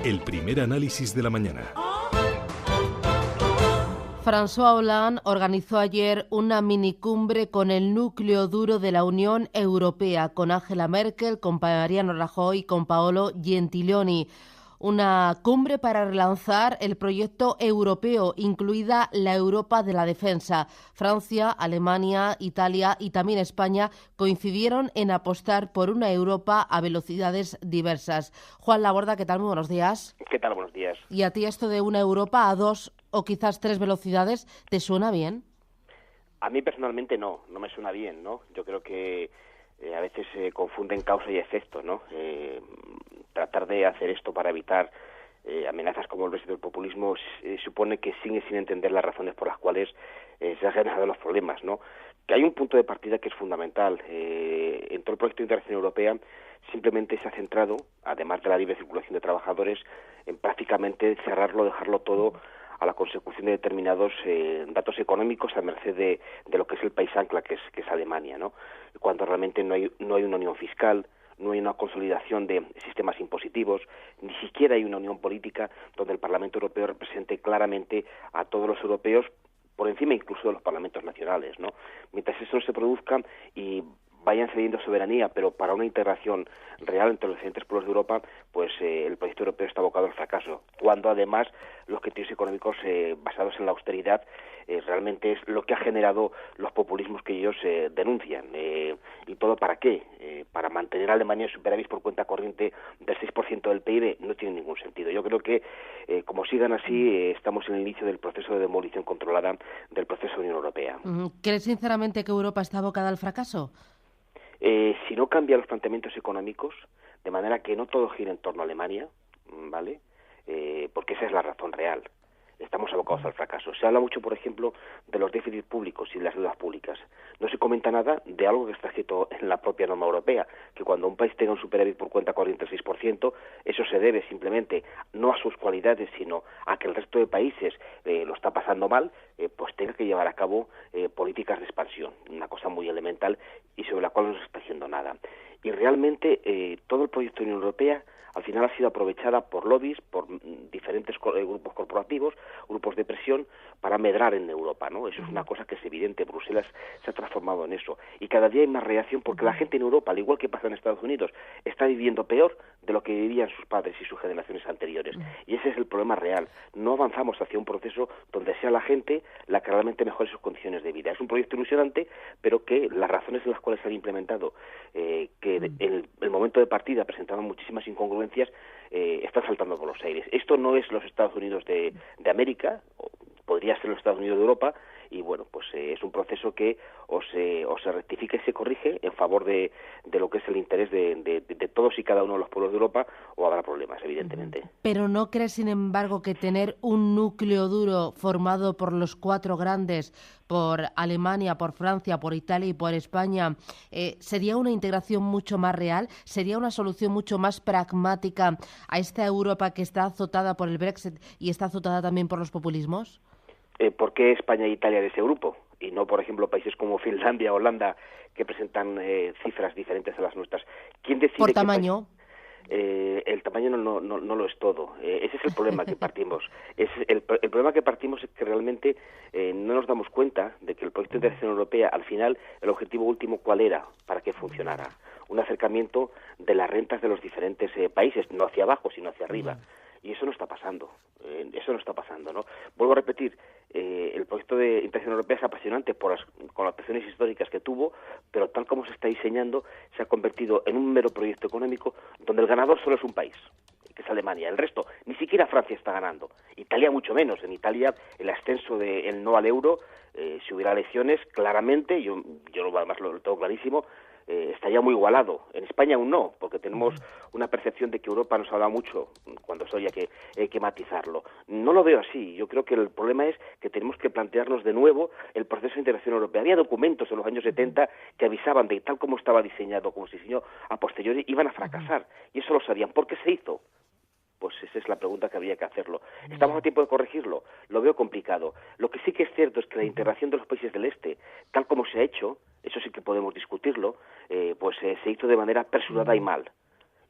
El primer análisis de la mañana. François Hollande organizó ayer una minicumbre con el núcleo duro de la Unión Europea, con Angela Merkel, con Mariano Rajoy y con Paolo Gentiloni. Una cumbre para relanzar el proyecto europeo, incluida la Europa de la defensa. Francia, Alemania, Italia y también España coincidieron en apostar por una Europa a velocidades diversas. Juan Laborda, ¿qué tal? Muy buenos días. ¿Qué tal? Buenos días. ¿Y a ti esto de una Europa a 2 o quizás 3 velocidades te suena bien? A mí personalmente no me suena bien, ¿no? Yo creo que a veces se confunden causa y efecto, ¿no? Tratar de hacer esto para evitar amenazas como el Brexit del populismo supone que sigue sin entender las razones por las cuales se han generado los problemas, ¿no? Que hay un punto de partida que es fundamental. En todo el proyecto de integración europea simplemente se ha centrado, además de la libre circulación de trabajadores, en prácticamente cerrarlo, dejarlo todo a la consecución de determinados datos económicos a merced de lo que es el país ancla, que es Alemania, ¿no? Cuando realmente no hay una unión fiscal, no hay una consolidación de sistemas impositivos, ni siquiera hay una unión política donde el Parlamento Europeo represente claramente a todos los europeos, por encima incluso de los parlamentos nacionales, ¿no? Mientras eso no se produzca y vayan cediendo soberanía, pero para una integración real entre los diferentes pueblos de Europa, pues el proyecto europeo está abocado al fracaso, cuando además los criterios económicos basados en la austeridad realmente es lo que ha generado los populismos que ellos denuncian. ¿Y todo para qué? Para mantener a Alemania en superávit por cuenta corriente del 6% del PIB no tiene ningún sentido. Yo creo que como sigan así, estamos en el inicio del proceso de demolición controlada del proceso de Unión Europea. ¿Crees sinceramente que Europa está abocada al fracaso? Si no cambia los planteamientos económicos, de manera que no todo gira en torno a Alemania, ¿vale? Porque esa es la razón real. Estamos abocados al fracaso. Se habla mucho, por ejemplo, de los déficits públicos y de las deudas públicas. No se comenta nada de algo que está escrito en la propia norma europea, que cuando un país tenga un superávit por cuenta corriente del 6%, eso se debe simplemente no a sus cualidades, sino a que el resto de países lo está pasando mal, pues tenga que llevar a cabo políticas de expansión, una cosa muy elemental y sobre la cual no se está haciendo nada. Y realmente todo el proyecto de Unión Europea al final ha sido aprovechada por lobbies, por diferentes grupos corporativos, grupos de presión, para medrar en Europa, ¿no? Eso es una cosa que es evidente. Bruselas se ha transformado en eso. Y cada día hay más reacción porque la gente en Europa, al igual que pasa en Estados Unidos, está viviendo peor de lo que vivían sus padres y sus generaciones anteriores. Y ese es el problema real. No avanzamos hacia un proceso donde sea la gente la que realmente mejore sus condiciones de vida. Es un proyecto ilusionante, pero que las razones en las cuales se han implementado, que en el momento de partida presentaban muchísimas incongruencias, están saltando por los aires. Esto no es los Estados Unidos de América, podría ser los Estados Unidos de Europa, y bueno, pues es un proceso que o se rectifica y se corrige en favor de lo que es el interés de todos y cada uno de los pueblos de Europa, o habrá problemas, evidentemente. Pero ¿no crees, sin embargo, que tener un núcleo duro formado por los 4 grandes, por Alemania, por Francia, por Italia y por España, sería una integración mucho más real? ¿Sería una solución mucho más pragmática a esta Europa que está azotada por el Brexit y está azotada también por los populismos? ¿Por qué España e Italia de ese grupo? Y no, por ejemplo, países como Finlandia o Holanda, que presentan cifras diferentes a las nuestras. ¿Quién decide ¿Por tamaño? El tamaño no lo es todo. Ese es el problema que partimos. El problema que partimos es que realmente no nos damos cuenta de que el proyecto de integración europea, al final, el objetivo último, ¿cuál era? Para que funcionara. Un acercamiento de las rentas de los diferentes países, no hacia abajo, sino hacia arriba. Y eso no está pasando. ¿No? Vuelvo a repetir, el proyecto de integración europea es apasionante con las presiones históricas que tuvo, pero tal como se está diseñando, se ha convertido en un mero proyecto económico donde el ganador solo es un país, que es Alemania. El resto, ni siquiera Francia está ganando. Italia mucho menos. En Italia, el ascenso del no al euro, si hubiera elecciones, claramente, yo además lo tengo clarísimo, estaría muy igualado. En España aún no, porque tenemos una percepción de que Europa nos habla mucho, cuando eso hay que matizarlo. No lo veo así. Yo creo que el problema es que tenemos que plantearnos de nuevo el proceso de integración europea. Había documentos en los años 70 que avisaban de tal como estaba diseñado, como se diseñó a posteriori, iban a fracasar. Y eso lo sabían. ¿Por qué se hizo? Pues esa es la pregunta que habría que hacerlo. ¿Estamos a tiempo de corregirlo? Lo veo complicado. Lo que sí que es cierto es que la integración de los países del Este, tal como se ha hecho, eso sí que podemos discutirlo, pues se hizo de manera apresurada y mal.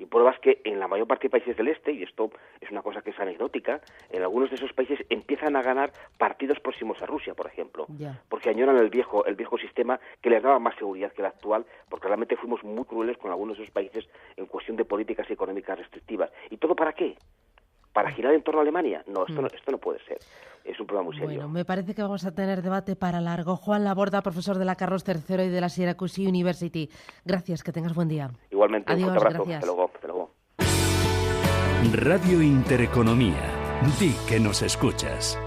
Y pruebas que en la mayor parte de países del este, y esto es una cosa que es anecdótica, en algunos de esos países empiezan a ganar partidos próximos a Rusia, por ejemplo, porque añoran el viejo sistema que les daba más seguridad que el actual, porque realmente fuimos muy crueles con algunos de esos países en cuestión de políticas económicas restrictivas. ¿Y todo para qué? ¿Para girar en torno a Alemania? No, esto no puede ser. Es un problema muy serio. Bueno, me parece que vamos a tener debate para largo. Juan Laborda, profesor de la Carlos III y de la Syracuse University. Gracias, que tengas buen día. Igualmente, adiós, un fuerte abrazo. gracias. Hasta luego. Radio Intereconomía. Di que nos escuchas.